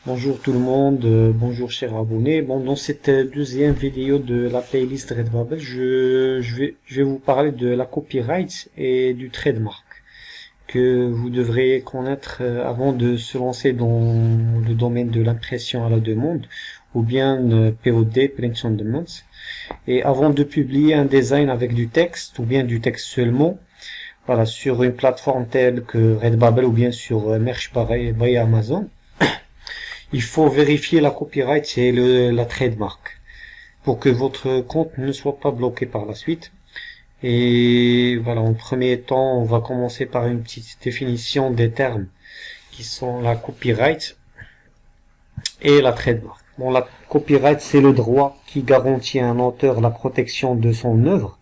Bonjour tout le monde, bonjour chers abonnés. Bon, dans cette deuxième vidéo de la playlist Redbubble, je vais vous parler de la copyright et du trademark que vous devrez connaître avant de se lancer dans le domaine de l'impression à la demande ou bien POD, Print on Demand. Et avant de publier un design avec du texte ou bien du texte seulement, voilà, sur une plateforme telle que Redbubble ou bien sur Merch by Amazon, il faut vérifier la copyright et la trademark pour que votre compte ne soit pas bloqué par la suite. Et voilà, en premier temps, on va commencer par une petite définition des termes qui sont la copyright et la trademark. Bon, la copyright, c'est le droit qui garantit à un auteur la protection de son œuvre,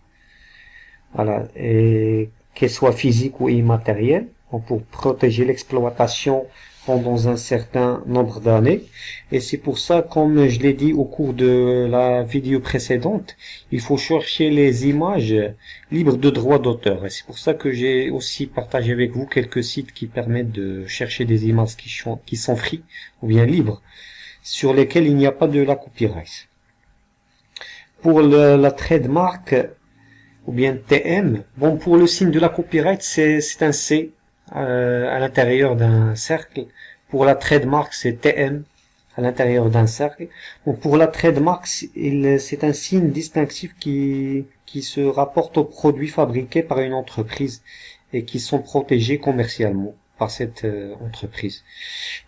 voilà, et qu'elle soit physique ou immatérielle, pour protéger l'exploitation pendant un certain nombre d'années. Et c'est pour ça, comme je l'ai dit au cours de la vidéo précédente, il faut chercher les images libres de droits d'auteur. Et c'est pour ça que j'ai aussi partagé avec vous quelques sites qui permettent de chercher des images qui sont free ou bien libres, sur lesquelles il n'y a pas de la copyright. Pour la trademark ou bien TM, bon, pour le signe de la copyright, c'est un C à l'intérieur d'un cercle. Pour la trademark, c'est TM à l'intérieur d'un cercle. Donc pour la trademark, c'est un signe distinctif qui se rapporte aux produits fabriqués par une entreprise et qui sont protégés commercialement par cette entreprise.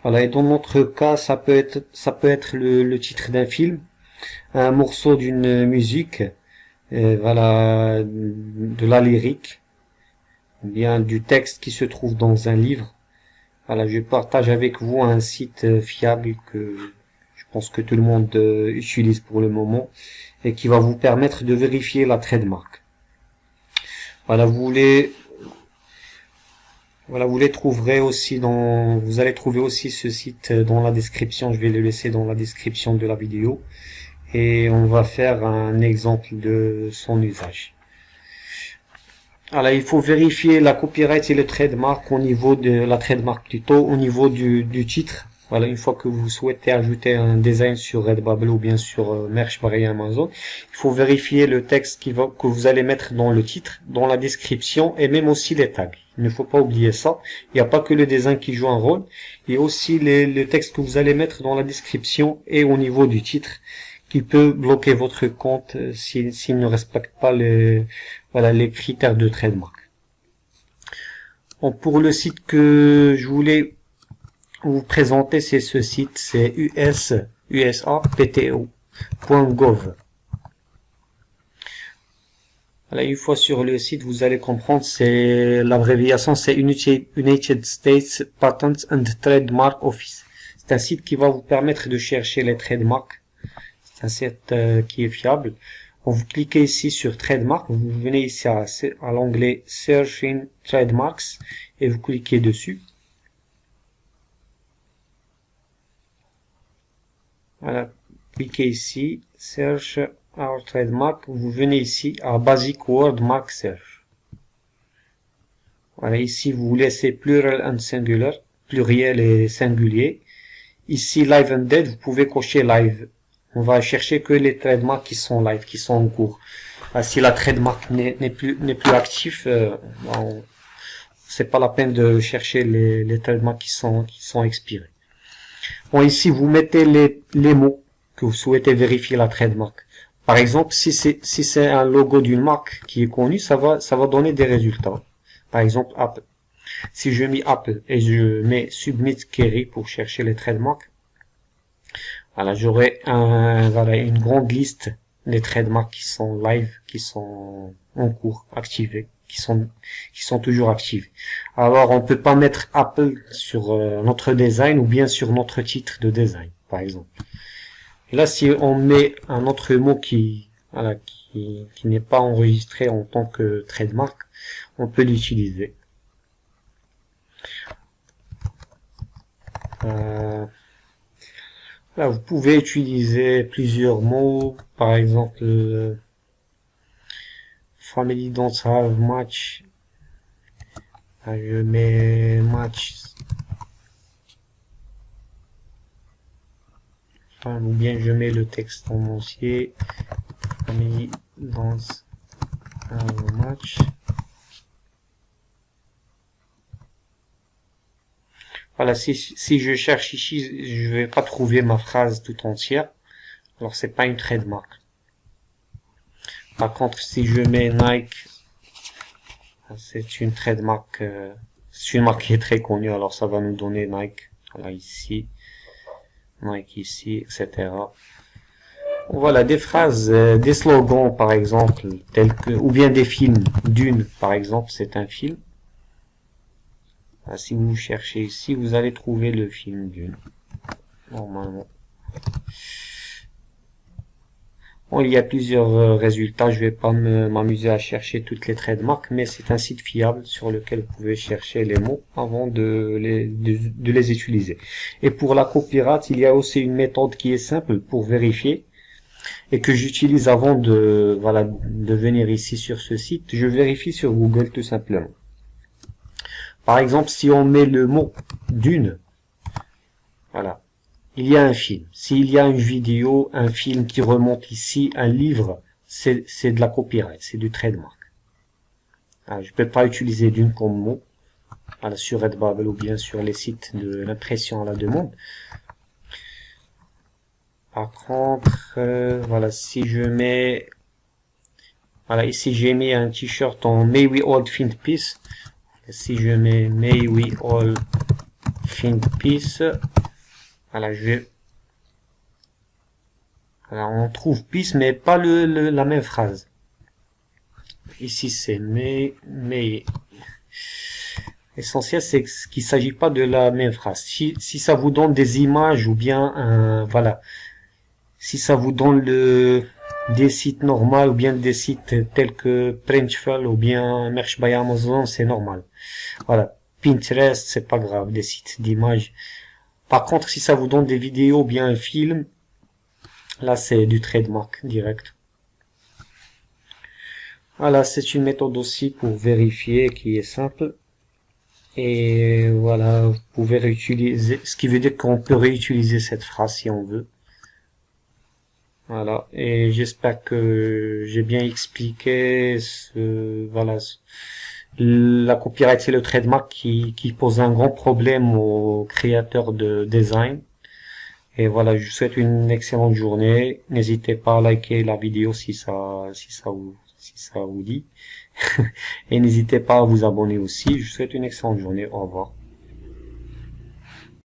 Voilà. Et dans notre cas, ça peut être le titre d'un film, un morceau d'une musique, voilà, de la lyrique, ou bien du texte qui se trouve dans un livre. Voilà, je partage avec vous un site fiable que je pense que tout le monde utilise pour le moment et qui va vous permettre de vérifier la trademark. Voilà, vous les trouverez aussi vous allez trouver aussi ce site dans la description. Je vais le laisser dans la description de la vidéo et on va faire un exemple de son usage. Alors, il faut vérifier la copyright et le trademark au niveau de la trademark plutôt au niveau du titre. Voilà, une fois que vous souhaitez ajouter un design sur Redbubble ou bien sur Merch by Amazon, il faut vérifier le texte que vous allez mettre dans le titre, dans la description et même aussi les tags. Il ne faut pas oublier ça. Il n'y a pas que le design qui joue un rôle, il y a aussi le texte que vous allez mettre dans la description et au niveau du titre, qui peut bloquer votre compte s'il ne respecte pas les critères de trademark. Bon, pour le site que je voulais vous présenter, c'est ce site, c'est usapto.gov. Voilà, une fois sur le site, vous allez comprendre, c'est l'abréviation, c'est United States Patent and Trademark Office. C'est un site qui va vous permettre de chercher les trademarks. C'est un site qui est fiable. Vous cliquez ici sur Trademark, vous venez ici à l'onglet Searching Trademarks et vous cliquez dessus. Voilà, cliquez ici, Search Our Trademark, vous venez ici à Basic Word Mark Search. Voilà, ici vous laissez Plural and Singular, pluriel et singulier. Ici Live and Dead, vous pouvez cocher Live. On va chercher que les trademarks qui sont live, qui sont en cours. Si la trademark n'est plus actif, c'est pas la peine de chercher les trademarks qui sont expirés. Bon, ici vous mettez les mots que vous souhaitez vérifier la trademark. Par exemple, si c'est un logo d'une marque qui est connue, ça va donner des résultats. Par exemple, Apple. Si je mets Apple et je mets Submit Query pour chercher les trademarks, voilà, j'aurai une grande liste des trademarks qui sont live, qui sont en cours, activés, qui sont toujours activés. Alors, on peut pas mettre Apple sur notre design ou bien sur notre titre de design, par exemple. Et là, si on met un autre mot qui n'est pas enregistré en tant que trademark, on peut l'utiliser. Là, vous pouvez utiliser plusieurs mots, par exemple, family don't have much. Je mets match. ou bien je mets le texte en entier. Family dans un match. Voilà, si je cherche ici, je vais pas trouver ma phrase tout entière. Alors c'est pas une trademark. Par contre, si je mets Nike, c'est une trademark, c'est une marque qui est très connue, alors ça va nous donner Nike. Voilà, ici, Nike ici, etc. Voilà, des phrases, des slogans par exemple, tels que, ou bien des films. Dune, par exemple, c'est un film. Si vous cherchez ici, vous allez trouver le film Dune. Normalement. Bon, il y a plusieurs résultats. Je vais pas m'amuser à chercher toutes les trademarks, mais c'est un site fiable sur lequel vous pouvez chercher les mots avant de les utiliser. Et pour la copyright, il y a aussi une méthode qui est simple pour vérifier et que j'utilise avant de venir ici sur ce site. Je vérifie sur Google tout simplement. Par exemple, si on met le mot Dune, voilà, il y a un film. S'il y a une vidéo, un film qui remonte ici, un livre, c'est de la copyright, c'est du trademark. Alors, je peux pas utiliser Dune comme mot, voilà, sur Redbubble ou bien sur les sites de l'impression à la demande. Par contre, voilà, si je mets, voilà, ici j'ai mis un t-shirt en May We All Find Peace. Si je mets May We All Find Peace, voilà, voilà, on trouve peace, mais pas la même phrase. Ici c'est May. L'essentiel c'est qu'il s'agit pas de la même phrase. Si ça vous donne des images ou bien voilà, si ça vous donne des sites normaux ou bien des sites tels que Printful ou bien Merch by Amazon, c'est normal. Voilà, Pinterest, c'est pas grave, des sites d'images. Par contre, si ça vous donne des vidéos ou bien un film, là c'est du trademark direct. Voilà, c'est une méthode aussi pour vérifier qui est simple. Et voilà, vous pouvez réutiliser, ce qui veut dire qu'on peut réutiliser cette phrase si on veut. Voilà, et j'espère que j'ai bien expliqué voilà, la copyright c'est le trademark qui pose un grand problème aux créateurs de design. Et voilà, je vous souhaite une excellente journée. N'hésitez pas à liker la vidéo si ça vous dit. Et n'hésitez pas à vous abonner aussi. Je vous souhaite une excellente journée. Au revoir.